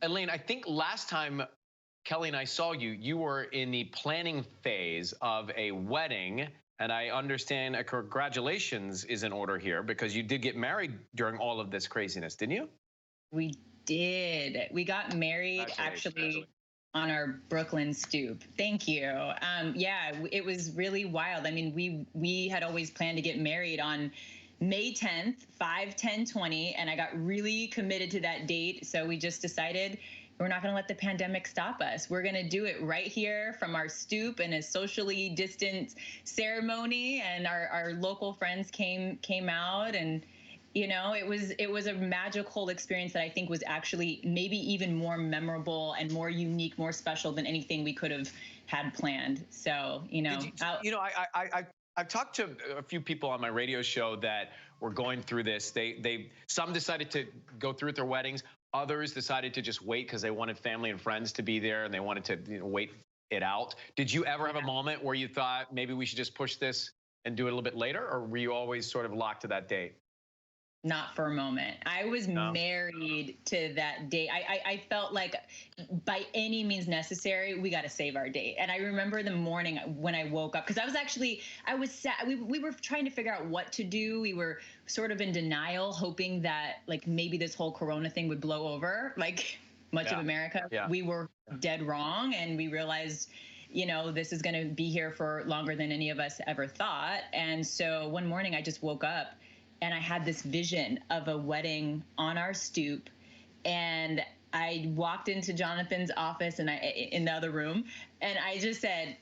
Elaine, I think last time Kelly and I saw you, you were in the planning phase of a wedding. And I understand a congratulations is in order here because you did get married during all of this craziness, didn't you? We did. We got married actually on our Brooklyn stoop. Thank you. Yeah, it was really wild. I mean, we had always planned to get married on May 10th, 5/10/20, and I got really committed to that date. So we just decided we're not going to let the pandemic stop us. We're going to do it right here from our stoop in a socially distant ceremony. And our local friends came out, and it was a magical experience that I think was actually maybe even more memorable and more unique, more special than anything we could have had planned. So, I've talked to a few people on my radio show that were going through this. Some decided to go through with their weddings. Others decided to just wait because they wanted family and friends to be there and they wanted to wait it out. Did you ever have a moment where you thought maybe we should just push this and do it a little bit later, or were you always sort of locked to that date? Not for a moment. I was married to that date. I felt like by any means necessary, we got to save our date. And I remember the morning when I woke up, because I was sad. We were trying to figure out what to do. We were sort of in denial, hoping that like maybe this whole Corona thing would blow over, like much of America. Yeah. We were dead wrong. And we realized, this is going to be here for longer than any of us ever thought. And so one morning I just woke up and I had this vision of a wedding on our stoop. And I walked into Jonathan's office and in the other room, and I just said,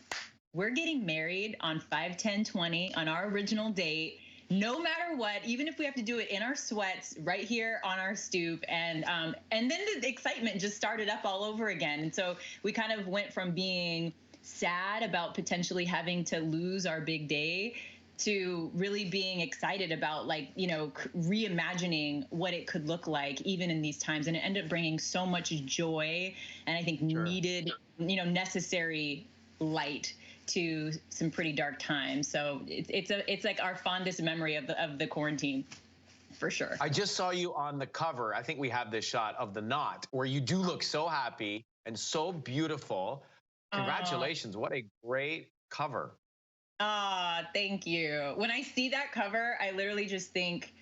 we're getting married on 5/10/20 on our original date, no matter what, even if we have to do it in our sweats right here on our stoop. And then the excitement just started up all over again. And so we kind of went from being sad about potentially having to lose our big day to really being excited about reimagining what it could look like even in these times. And it ended up bringing so much joy and I think needed, necessary light to some pretty dark times. So it's like our fondest memory of the quarantine, for sure. I just saw you on the cover. I think we have this shot of the knot where you do look so happy and so beautiful. Congratulations. What a great cover. Thank you. When I see that cover, I literally just think,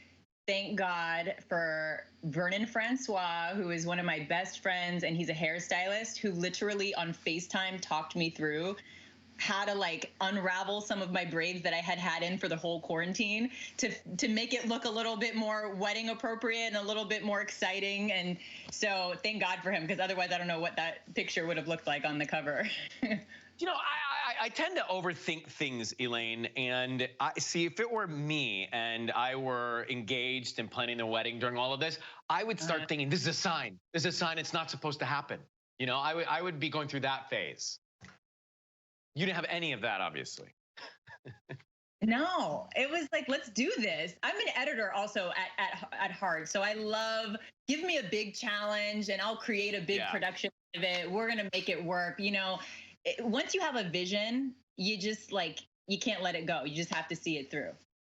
thank God for Vernon Francois, who is one of my best friends, and he's a hairstylist who literally on FaceTime talked me through how to unravel some of my braids that I had in for the whole quarantine to make it look a little bit more wedding appropriate and a little bit more exciting. And so thank God for him, because otherwise I don't know what that picture would have looked like on the cover. I tend to overthink things, Elaine, and I see if it were me and I were engaged and planning the wedding during all of this, I would start thinking, this is a sign. This is a sign it's not supposed to happen. I would be going through that phase. You didn't have any of that, obviously. No, it was like, let's do this. I'm an editor also at heart. So I love, give me a big challenge and I'll create a big production of it. We're going to make it work. Once you have a vision, you just you can't let it go. You just have to see it through.